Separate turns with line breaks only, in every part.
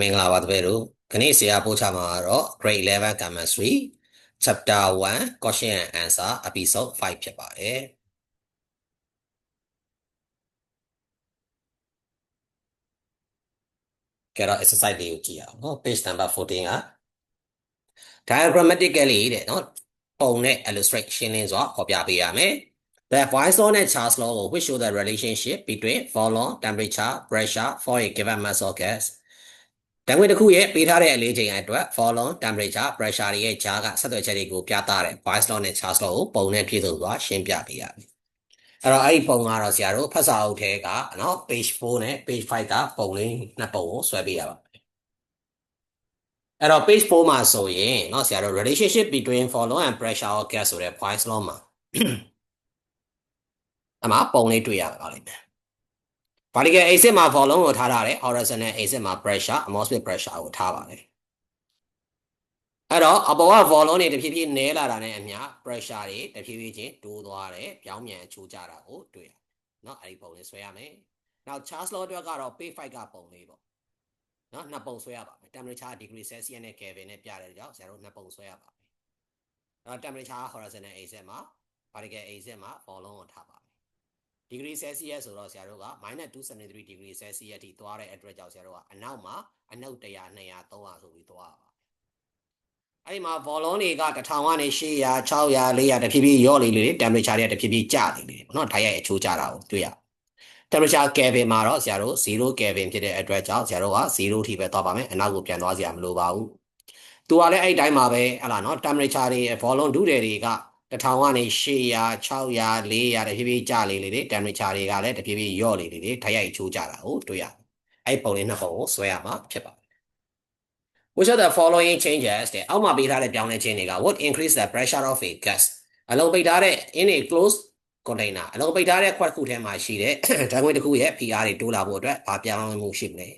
မင်္ဂလာပါတပည့်တို့ခနေ့ဆရာပို့ချမှာတော့ Grade 11 Chemistry Chapter 1 Question and Answer Episode 5ဖြစ်ပါတယ်ကြတော့ exercise လေးကိုကြည့်အောင်နော် page number 14က diagrammatically တဲ့နော်ပုံနဲ့ illustration လေးဆိုတော့ဖော်ပြပေးရမယ် The Boyle's law နဲ့ Charles law ကို which show the relationship between volume, temperature, pressure for a given mass of gasတန်ခွေတစ်ခုရဲ့ပေးထားတဲ့အလေးချိန်အတွက် volume, temperature, pressure တွေရဲ့ကြားကဆက်သွယ်ချက်တွေကိုပြသတဲ့ Boyle's law နဲ့ Charles law ကိုပုံနဲ့ပြည့်စုံစွာရှင်းပြပေးရမယ်အဲ့တော့အဲ့ဒီပုံကတော့ဆရာတို့ဖတ်စာအုပ်ထဲကနော် page 4နဲ့ page 5ကပုံလေးနှစ်ပုံကိုဆွဲပေးရပါမယ်အဲ့တော့ page 4မှာဆိုရင်နော်ဆရာတို့ relationship between volume and pressure of gas ဆိုတဲ့ Boyle's law မှာအမှပုံလေးတွေ့ရပါလိမ့်မယ်vertical axis မှာ volume ကိုထားတယ် horizontal axis မှာ pressure atmospheric pressure ကိုထားပါတယ်အဲ့တော့အပေါ်က volume တွေတဖြည်းဖြည်းနည်းလာတာနဲ့အမျှ pressure တွေတဖြည်းဖြည်းချင်းတိုးသွားတယ်ပြောင်းပြန်ချိုးကြတာကိုတွေ့ရတယ်เนาะအဲ့ဒီပုံလေးဆွဲရမယ်နောက် Charles law အတွက်ကတော့ page 5ကပုံလေးပေါ့เนาะနှစ်ပုံဆွဲရပါမယ် temperature degree Celsius နဲ့ Kelvin နဲ့ပြတဲ့ကြောင့်ဆရာတို့နှစ်ပုံဆွဲရပါမယ်အဲ့တော့ temperature horizontal axis မှာ vertical axis မှာ volume ကိုထားပါမယ် degree Celsius ဆိုတော့ဆရာတို့က -273 degree Celsius အထိသွားတဲ့အတွက်ကြောင့်ဆရာတို့ကအနောက်မှာအနှုတ်100 200 300ဆိုပြီးသွားပါအဲ့ဒီမှာ volume တွေက1000ကနေ800 600 400တဖြည်းဖြည်းရော့လေလေ temperature တွေကတဖြည်းဖြည်းကျနေလေပေါ့နော်ဓာတ်ရိုက်အချိုးကျတာကိုတွေ့ရ temperature Kelvin မှာတော့ဆရာတို့0 Kelvin ဖြစ်တဲ့အတွက်ကြောင့်ဆရာတို့က0ထိပဲသွားပါမယ်အနောက်ကိုပြန်သွားစရာမလိုပါဘူးသူကလည်းအဲ့ဒီတိုင်းမှာပဲဟလာနော် temperature တွေ volume ဒုတယ်တွေက1000ကနေ800 600 400တဖြည်းဖြည်းကျလေလေ temperature တွေကလည်းတဖြည်းဖြည်းရော့လေလေဓာတ်ရိုက်အချိုးကျတာကိုတွေ့ရအဲ့ပုံလေးနှစ်ပုံကိုဆွဲရမှာဖြစ်ပါတယ်Which are the following changes တဲ့အောက်မှာပေးထားတဲ့ပြောင်းလဲခြင်းတွေက would increase the pressure of a gas အလုံးပိတ်ထားတဲ့ in a closed container အလုံးပိတ်ထားတဲ့ခွက်တစ်ခုထဲမှာရှိတဲ့ဓာတ်ငွေ့တစ်ခုရဲ့ PR တွေတိုးလာဖို့အတွက်ဘာပြောင်းလဲမှုရှိမလဲ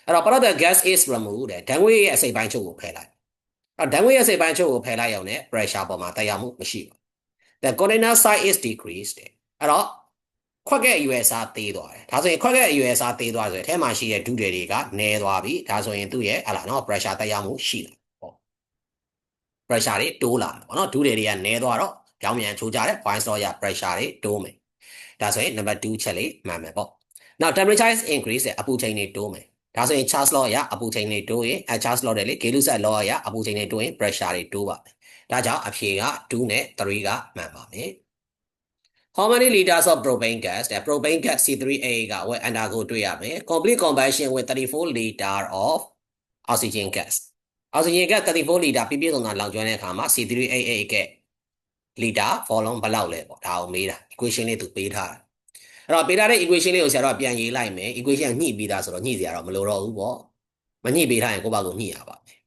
အဲ့တော့ part of the gas is removed တဲ့ဓာတ်ငွေ့ရဲ့အစိတ်ပိုင်းချုပ်ကိုဖယ်လိုက်အဲ့ဓာတ်ငွေ့ရဲ့အစိတ်ပိုင်းချုပ်ကိုဖယ်လိုက်ရုံနဲ့ pressure ပေါ်မှာတက်ရောက်မှုမရှိဘူး The container size is decreased တဲ့အဲ့တော့ခွက်ကရဲ့အရွယ်အစားသေးသွားတယ်ဒါဆိုရင်ခွက်ကရဲ့အရွယ်အစားသေးသွားဆိုရင်အထဲမှာရှိတဲ့ဒုတယ်တွေကနည်းသွားပြီဒါဆိုရင်သူ့ရဲ့ဟလာနော် pressure တက်ရောက်မှုရှိတယ်ပေါ့ pressure တွေတိုးလာတယ်ပေါ့နော်ဒုတယ်တွေကနည်းသွားတော့ပြောင်းပြန်ချိုးကြတယ် Boyle's law ရ pressure တွေတိုးမယ်ဒါဆိုရင် number 2ချက်လေးမှန်မယ်ပေါ့ now temperature is increase အပူချိန်တွေတိုးမယ်ဒါဆိုရင် Charles law ရအပူချိန်တွေတိုးရင်Charles law တယ်လေ Gay-Lussac law ရအပူချိန်တွေတိုးရင် pressure တွေတိုးပါမယ်ဒါကြောင့်အဖြေက2နဲ့3ကမှန်ပါမယ်How many liters of propane gas? The propane gas C3A က will undergo တွေ့ရမယ် complete combustion with 34 liter of oxygen gas. Oxygen gas 34 liter ပြည့်ပြည့်စုံစုံလောင်ကျွမ်းတဲ့အခါမှာ C3AA က liter volume ဘယ်လောက်လဲပေါ့ဒါကိုမေးတာ equation လေးသူပေးထားတယ်အဲ့တော့ပေးထားတဲ့ equation လေးကိုဆရာတို့ပြန်ရေးလိုက်မယ် equation ညှိပြီးသားဆိုတော့ညှိစရာတော့မလိုတော့ဘူးပေါ့မညှိပေးထားရင်ကိုယ့်ဘာကိုညှိရပါမယ်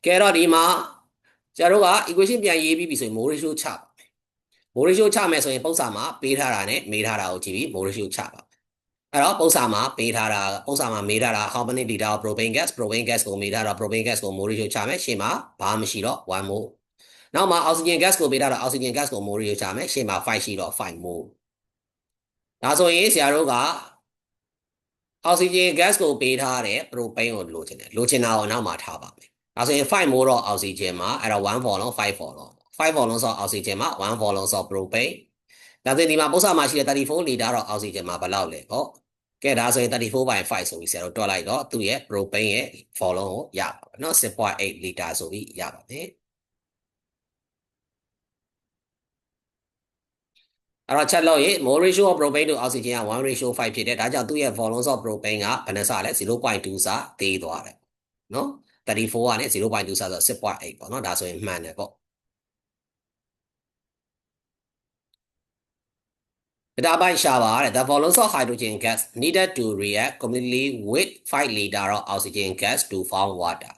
ကဲတော့ဒီမှာဆရာတို့က equation ပြန်ရေးပြီးပြီဆိုရင် mole ratio ချပါမိုးရေရှိုးချမယ်ဆိုရင်ပုံစံမှာပေးထားတာနဲ့မေးထားတာကိုကြည့်ပြီးမိုးရေရှိုးချပါအဲ့တော့ပုံစံမှာပေးထားတာပုံစံမှာမေးထားတာ how many liter of propane gas ကိုမေးထားတော့ propane gas ကိုမိုးရေရှိုးချမယ်ရှေ့မှာဘာမှမရှိတော့1 mole နောက်မှာ oxygen gas ကိုပေးထားတော့ oxygen gas ကိုမိုးရေရှိုးချမယ်ရှေ့မှာ5ရှိတော့5 mole ဒါဆိုရင်ဆရာတို့က oxygen gas ကိုပေးထားတဲ့ propane ကိုလိုချင်တယ်လိုချင်တာကိုနောက်မှာထားပါမယ်ဒါဆိုရင်5 mole တော့ oxygen မှာအဲ့တော့1 volume 5 volume 5 volume of oxygen မှာ1 volume of propane ဒါဆိုရင်ဒီမှာပုံစံမှာရှိတဲ့34 liter တော့ oxygen မှာဘယ်လောက်လဲပေါ့ကဲဒါဆိုရင်34/5ဆိုပြီးဆရာတို့တွက်လိုက်တော့သူ့ရဲ့ propane ရဲ့ volume ကိုရပါမယ်เนาะ 6.8 liter ဆိုပြီးရပါမယ်အဲ့တော့ချက်လို့ရေ mole ratio of propane to oxygen က 1:5 ဖြစ်တယ်ဒါကြောင့်သူ့ရဲ့ volume of propane ကဘယ်နှဆလဲ 0.2 ဆသေးသွားတယ်เนาะ34ကနေ0.2 ဆဆိုတော့ 6.8 ပေါ့เนาะဒါဆိုရင်မှန်တယ်ပေါ့ဒါပိုင်းရှာပါတဲ့ the volume of hydrogen gas needed to react completely with 5 liter of oxygen gas to form water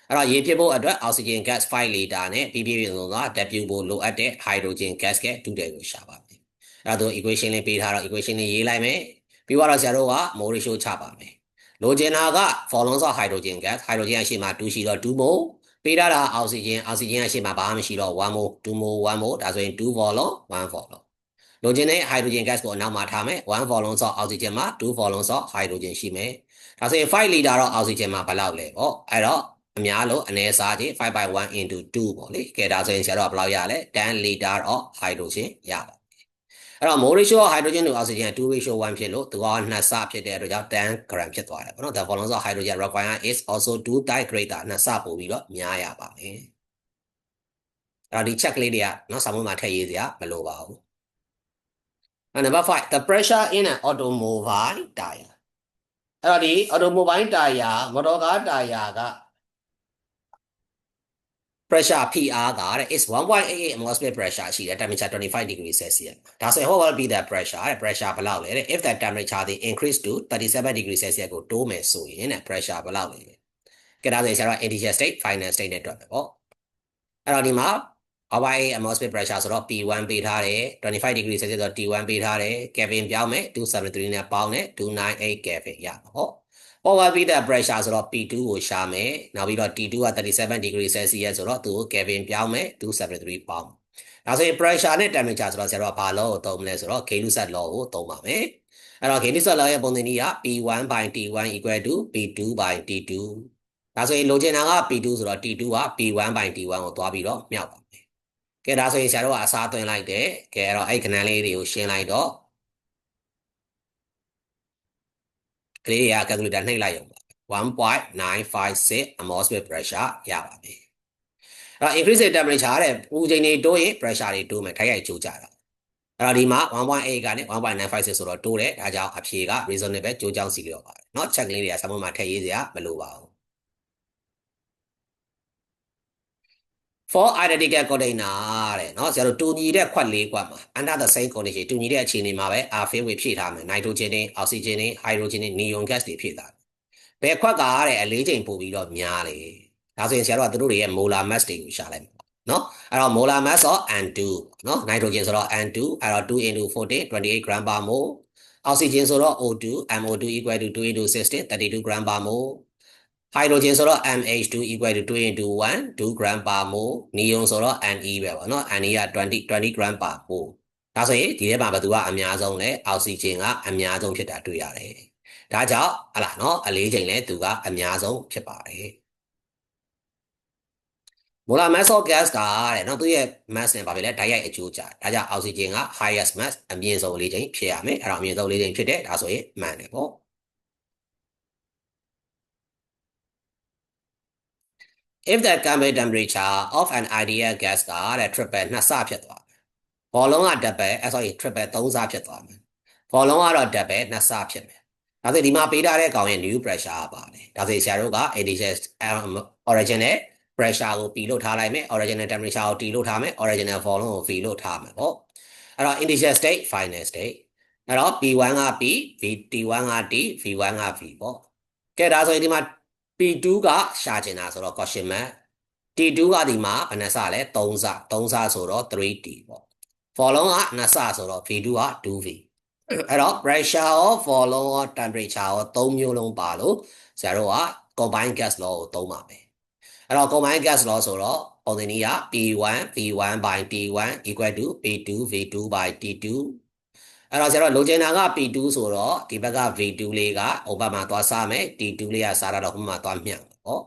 အဲ့တော့ရေဖြစ်ဖို့အတွက် oxygen gas 5 liter နဲ့ပြည့်ပြည့်စုံစုံက W ဖို့လိုအပ်တဲ့ hydrogen gas ကဒုတယ်ကိုရှာပါမယ်အဲ့တော့ equation လေးပေးထားတော့ equation လေးရေးလိုက်မယ်ပြီးတော့ဆရာတို့က mole ratio ချပါမယ်လိုချင်တာက volume of hydrogen gas hydrogen အရှိမှာ2ရှိတော့2 mole ပေးထားတာ oxygen အရှိမှာဘာမှမရှိတော့1 mole 2 mole 1 mole ဒါဆိုရင်2 volume 1 volume လိုချင်တဲ့ hydrogen gas ကိုအနောက်မှာထားမယ်1 volume of oxygen မှာ2 volume of hydrogen ရှိမယ်ဒါဆိုရင်5 liter တော့ oxygen မှာဘယ်လောက်လဲပေါ့အဲ့တော့အများလို့အနေစားကြီး5 by 1 into 2ပေါ့လေကဲဒါဆိုရင်ဆရာတို့ကဘယ်လောက်ရလဲ10 liter of hydrogen ရပါအဲ့တော့ mole ratio of hydrogen to oxygen 2 ratio 1ဖြစ်လို့သူက2ဆဖြစ်တဲ့အတွက်ကြောင့်10 gram ဖြစ်သွားတယ်ပေါ့နော် the volume of hydrogen required is also 2 times greater 2ဆပို့ပြီးတော့များရပါမယ်အဲ့တော့ဒီ check လေးတွေကနော်စာမွေးမှာထည့်ရေးစရာမလိုပါဘူးNumber 5 the pressure in an automobile tire အဲ့တော့ဒီ automobile tire မော်တော်ကား tire က pressure PR ကတဲ့ is 1.88 atmosphere pressure ရှိတယ် temperature 25 degrees Celsius ဒါဆိုရင် what will be the pressure တဲ့ pressure ဘယ်လောက်လဲတဲ့ if the temperature ဒီ increase to 37 degrees Celsius ကိုတိုးမယ်ဆိုရင်တဲ့ pressure ဘယ်လောက်လဲကဲဒါဆိုရင်ဆရာတို့ initial state final state နဲ့တွက်မယ်ပေါ့အဲ့တော့ဒီမှာ our atmosphere pressure ဆိုတော့ P1 ပေးထားတယ်25 degree Celsius ဆိုတော့ T1 ပေးထားတယ် Kelvin ပြောင်းမယ်273နဲ့ပေါင်းတယ်298 Kelvin ရပါဟုတ် over be the pressure ဆိုတော့ P2 ကိုရှာမယ်နောက်ပြီးတော့ T2 က37 degree Celsius ဆိုတော့သူကို Kelvin ပြောင်းမယ်273ပေါင်းဒါဆိုရင် pressure နဲ့ temperature ဆိုတော့ဆရာတို့ကဘာ law ကိုသုံးမလဲဆိုတော့ Gay-Lussac law ကိုသုံးပါမယ်အဲ့တော့ Gay-Lussac law ရဲ့ပုံသဏ္ဍာန်က P1 by T1 equal to P2 by T2 ဒါဆိုရင်လိုချင်တာက P2 ဆိုတော့ T2 က P1 by T1 ကိုသွားပြီးတော့မြောက်ပါမယ်ကဲဒါဆိုရင်ဆရာတို့ကအစားသွင်းလိုက်တယ်ကဲအဲ့တော့အဲ့ခဏလေးတွေကိုရှင်းလိုက်တော့ကလေးတွေက calculator နှိပ်လိုက်ရုံပါ1.956 atmosphere pressure ရပါပြီအဲ့တော့ increase in temperature တဲ့ပူချိန်တွေတိုးရင် pressure တွေတိုးမယ်ထိုက်ရိုက်ကျိုးကြတာအဲ့တော့ဒီမှာ 1.8 ကနေ 1.956 ဆိုတော့တိုးတယ်ဒါကြောင့်အဖြေက reasonable ကျိုးကြောင်းစီလျော်ပါတယ်เนาะ check လေးတွေကစာမွေးမှာထည့်ရေးစရာမလိုပါဘူးfor identical container တဲ့เนาะဆရာတို့တူညီတဲ့ခွက်လေးခွက်မှာ under the same condition တူညီတဲ့အခြေအနေမှာပဲ airfield ဖြည့်ထားမယ် nitrogen တွေ oxygen တွေ hydrogen တွေ neon gas တွေဖြည့်ထားတယ်ဘယ်ခွက်ကတဲ့အလေးချိန်ပို့ပြီးတော့များလေဒါဆိုရင်ဆရာတို့ကသူတို့တွေရဲ့ molar mass တွေကိုရှာလိုက်မယ်เนาะအဲ့တော့ molar mass of N2 เนาะ nitrogen ဆိုတော့ N2 အဲ့တော့2 into 14 28 gram per mole oxygen ဆိုတော့ O2 MO2 equal to 2 into 16 32 gram per mole hydrogen ဆိုတော့ MH2 equal to 2 into 1 2 gram per mole neon ဆိုတော့ Ne ပဲပေါ့เนาะ Ne က20 gram per mole ဒါဆိုရင်ဒီထဲမှာဘယ်သူကအများဆုံးလဲ oxygen ကအများဆုံးဖြစ်တာတွေ့ရတယ်ဒါကြောင့်ဟလာเนาะအလေးချိန်လဲသူကအများဆုံးဖြစ်ပါတယ် molar mass of gas ကတဲ့เนาะသူရဲ့ mass နဲ့ဘာဖြစ်လဲဓာတ်ရိုက်အကျိုးကြဒါကြောင့် oxygen က highest mass အမြင့်ဆုံးအလေးချိန်ဖြစ်ရမယ်အဲ့တော့အမြင့်ဆုံးအလေးချိန်ဖြစ်တယ်ဒါဆိုရင်မှန်တယ်ပေါ့if the ambient temperature of an ideal gas ကတဲ့ triple 2ဆဖြစ်သွားမယ်ဘောလုံးက double sorry triple 3ဆဖြစ်သွားမယ်ဘောလုံးကတော့ double 2ဆဖြစ်မယ်ဒါဆိုဒီမှာပေးထားတဲ့ကောင်ရဲ့ new pressure ပါတယ်ဒါဆိုဆရာတို့က initial original pressure ကို P လို့ထားလိုက်မယ် original temperature ကို T လို့ထားမယ် original volume ကို V လို့ထားမယ်ပေါ့အဲ့တော့ initial state final state အဲ့တော့ P1 က P T1 က T V1 က V ပေါ့ကဲဒါဆိုရင်ဒီမှာ P2 ကရှာချင်တာဆိုတော့ question mark T2 ကဒီမှာဘယ်နှဆလဲ3ဆဆိုတော့ 3T ပေါ့ volume က2ဆဆိုတော့ V2 က 2V အဲ့တော့ pressure ရော volume ရော temperature ရော3မျိုးလုံးပါလို့ဆရာတို့က combined gas law ကိုသုံးပါမယ်အဲ့တော့ combined gas law ဆိုတော့ပုံသဏ္ဍာန်က P1 V1 by T1 equal to P2 V2 by T2 အဲ့တော့ဆရာတို့လိုချင်တာက P2 ဆိုတော့ဒီဘက်က V2 လေးကဟိုဘက်မှာသွားစားမယ် T2 လေးကစားတာတော့ဟိုမှာသွားမြှောက်ပေါ့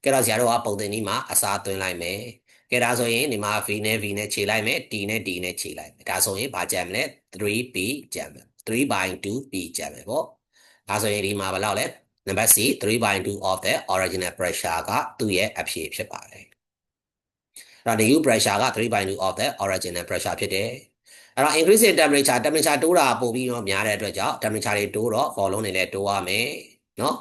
ကဲတော့ဆရာတို့ကပုံသဏ္ဍာန်မှာအစားသွင်းလိုက်မယ်ကဲဒါဆိုရင်ဒီမှာ V နဲ့ V နဲ့ခြေလိုက်မယ် T နဲ့ T နဲ့ခြေလိုက်မယ်ဒါဆိုရင်ဘာကြံမလဲ 3P ကြံမယ်3 by 2P ကြံမယ်ပေါ့ဒါဆိုရင်ဒီမှာဘယ်လောက်လဲနံပါတ် C 3 by 2 of the original pressure ကသူ့ရဲ့အဖြေဖြစ်ပါတယ်အဲ့တော့ new pressure က3 by 2 of the original pressure ဖြစ်တယ်အဲ့တော့ increase in temperature တိုးတာပို့ပြီးတော့များတဲ့အတွက်ကြောင့် temperature တွေတိုးတော့ volume တွေလည်းတိုးရမယ်เนาะ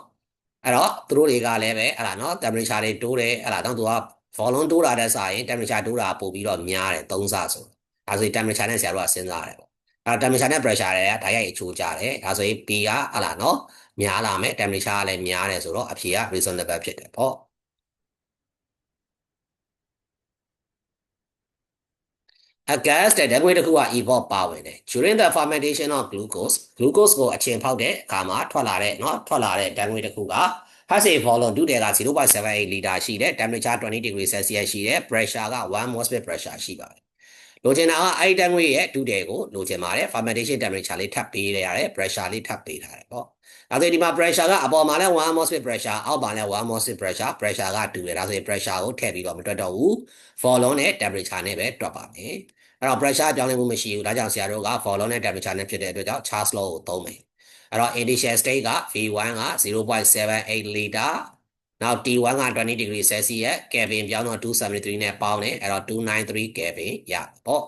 အဲ့တော့သူတို့တွေကလည်းပဲအဲ့ဒါเนาะ temperature တွေတိုးတယ်အဲ့ဒါတော့သူက volume တိုးတာတဲ့စာရင် temperature တိုးတာပို့ပြီးတော့များတယ်3ဆဆိုဒါဆိုရင် temperature နဲ့ဆရာတို့ကစဉ်းစားရတယ်ပေါ့အဲ့တော့ temperature နဲ့ pressure တွေကဓာတ်ရိုက်အချိုးကြတယ်ဒါဆိုရင် P ကအဲ့ဒါเนาะများလာမယ် temperature ကလည်းများတယ်ဆိုတော့အဖြေက reasonable ဖြစ်တယ်ပေါ့A gas တဲ့ဓာတ်ငွေ့တစ်ခုက evolve ပါဝင်တယ် during the fermentation of glucose ကိုအချင်ဖောက်တဲ့အခါမှာထွက်လာတဲ့ဓာတ်ငွေ့တစ်ခုက has a volume ဒုတိယက 0.78 liter ရှိတယ် temperature 20 degree Celsius ရှိတယ် pressure က1 atmosphere pressure ရှိပါတယ် လိုချင်တာကအဲ့ဒီတန်ငွေရဲ့ဒုတယ်ကိုလိုချင်ပါတယ် fermentation temperature လေးထပ်ပေးရတယ် pressure လေးထပ်ပေးထားတယ်ပေါ့ဒါဆိုဒီမှာ pressure ကအပေါ်မှာလဲ1 atmosphere pressure အောက်မှာလဲ1 atmosphere pressure ကတူတယ်ဒါဆိုရင် pressure ကိုထည့်ပြီးတော့မတွက်တော့ဘူး volume နဲ့ temperature နဲ့ပဲတွက်ပါမယ်အဲ့တော့ pressure ပြောင်းလဲမှုမရှိဘူးဒါကြောင့်ဆရာတို့က volume နဲ့ temperature နဲ့ဖြစ်တဲ့အတွက်ကြောင့် Charles law ကိုသုံးမယ်အဲ့တော့ initial state က V1 က 0.78 liter နောက် T1 က20 degree Celsius Kelvin ပြောင်းတော့273နဲ့ပေါင်းတယ်အဲ့တော့293 Kelvin ရပေါ့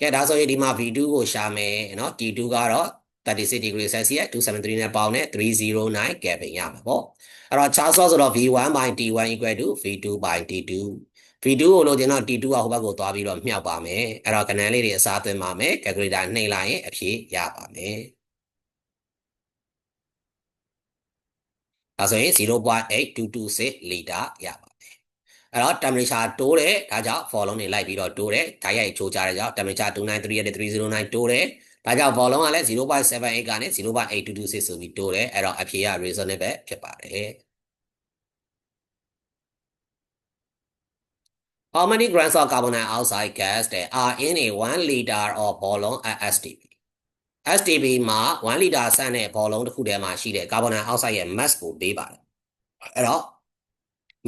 ကဲဒါဆိုရင်ဒီမှာ V2 ကိုရှာမယ်เนาะ T2 ကတော့36 degree Celsius 273နဲ့ပေါင်းတယ်309 Kelvin ရမှာပေါ့အဲ့တော့ Charles law ဆိုတော့ V1 by T1 equal to V2 by T2 V2 ကိုလိုချင်တော့ T2 ကဟိုဘက်ကိုသွားပြီးတော့မြှောက်ပါမယ်အဲ့တော့ကဏ္ဍလေးတွေအစားသွင်းပါမယ် calculator နှိပ်လိုက်ရင်အဖြေရပါမယ်ဒါဆိုရင်0.8226 လီတာရပါမယ်အဲ့တော့ temperature တိုးတယ်ဒါကြောင့် volume တွေလိုက်ပြီးတော့တိုးတယ်ဓာတ်ရိုက်ချိုးကြတဲ့ကြောင့် temperature 293ရဲ့309တိုးတယ်ဒါကြောင့် volume ကလည်း 0.78 ကနေ 0.8226 ဆိုပြီးတိုးတယ်အဲ့တော့အဖြေက reasonable ဖြစ်ပါတယ် How many grams of carbon dioxide gas are in a 1 liter of volume at STP STP မှာ1 liter ဆန့်တဲ့ volume တစ်ခုထဲမှာရှိတဲ့ carbon dioxide ရဲ့ mass ကိုပေးပါတယ်အဲ့တော့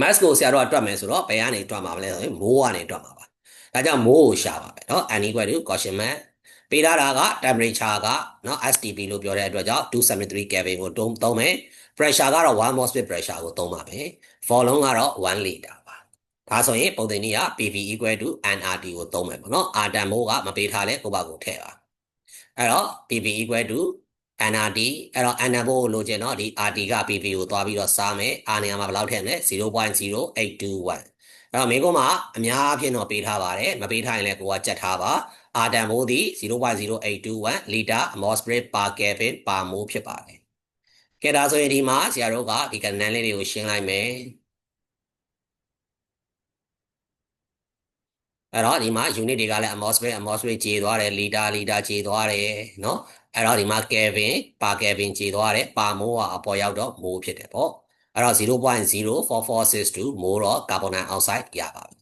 mass ကိုဆရာတို့ကတွက်မယ်ဆိုတော့ဘယ်ကနေတွက်မှာမလဲဆိုရင်မိုးကနေတွက်မှာပါဒါကြောင့်မိုးကိုရှာပါပဲเนาะ n equal to Gaussian mass ပေးထားတာက temperature ကเนาะ STP လို့ပြောတဲ့အတွက်ကြောင့်273 Kelvin ကိုသုံးမယ် pressure ကတော့1 atmosphere pressure ကိုသုံးပါမယ် volume ကတော့1 liter ပါဒါဆိုရင်ပုံသင်နည်းက PV equal to nRT ကိုသုံးမယ်ပေါ့เนาะ R တန်မိုးကမပေးထားလဲကိုယ့်ဘာကိုထည့်ပါအဲ့တော့ PV equal to NRT အဲ့တော့ NR ဘို့လိုချင်တော့ဒီ RT က PV ကိုသွားပြီးတော့စားမယ် R နေရာမှာဘယ်လောက်ထည့်မလဲ 0.0821 အဲ့တော့မိကုန်းမှာအများအပြည့်တော့ပေးထားပါတယ်မပေးထားရင်လည်းကိုကကြက်ထားပါ R တန်မိုးသည် 0.0821 liter atmosphere per Kelvin per mole ဖြစ်ပါတယ်ကဲဒါဆိုရင်ဒီမှာဆရာတို့ကဒီကဏ္ဍလေးတွေကိုရှင်းလိုက်မယ်အဲ့တော့ဒီမှာ unit တွေကလည်း atmosphere ကျေသွားတယ် liter ကျေသွားတယ်เนาะအဲ့တော့ဒီမှာ Kelvin per Kelvin ကျေသွားတယ်ပါမိုးကအပေါ်ရောက်တော့မိုးဖြစ်တယ်ပေါ့အဲ့တော့0.04462မိုးတော့ကာဗွန်ဒိုင်အောက်ဆိုက်ရပါပြီ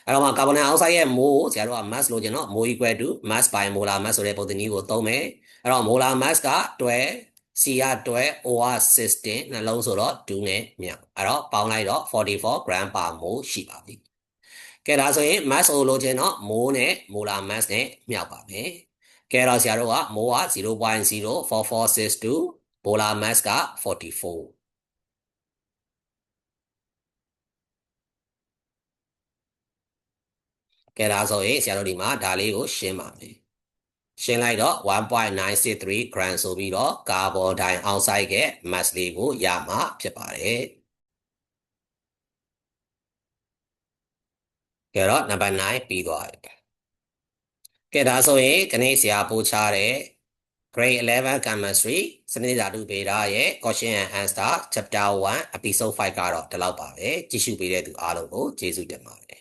အဲ့တော့ကာဗွန်ဒိုင်အောက်ဆိုက်ရဲ့မိုးဆရာတို့က mass လို့ကျင်တော့မိုး equal to mass by molar mass ဆိုတဲ့ပုံသဏ္ဍာန်ကိုသုံးမယ်အဲ့တော့ molar mass က12 C က12 O က16နှလုံးဆိုတော့2နဲ့မြောက်အဲ့တော့ပေါင်းလိုက်တော့44 gram per mole ရှိပါပြီကဲဒါဆိုရင် mass ကိုလိုချင်တော့မိုးနဲ့ molar mass နဲ့မြောက်ပါမယ်ကဲတော့ဆရာတို့ကမိုးက 0.04462 molar mass က44ကဲဒါဆိုရင်ဆရာတို့ဒီမှာဒါလေးကိုရှင်းပါမယ်ရှင်းလိုက်တော့1.963 gram ဆိုပြီးတော့ကာဗွန်ဒိုင်အောက်ဆိုက်ရဲ့ mass လေးကိုရမှာဖြစ်ပါတယ်ကဲတော့နံပါတ်9ပြီးသွားပြီကဲဒါဆိုရင်ခဏဆရာပို့ချတဲ့ Grade 11 Chemistry စနစ်ဓာတုဗေဒရဲ့ Question and Answer Chapter 1 Episode 5ကတော့ဒီလောက်ပါပဲကြည့်ရှုပေးတဲ့သူအားလုံးကိုကျေးဇူးတင်ပါတယ်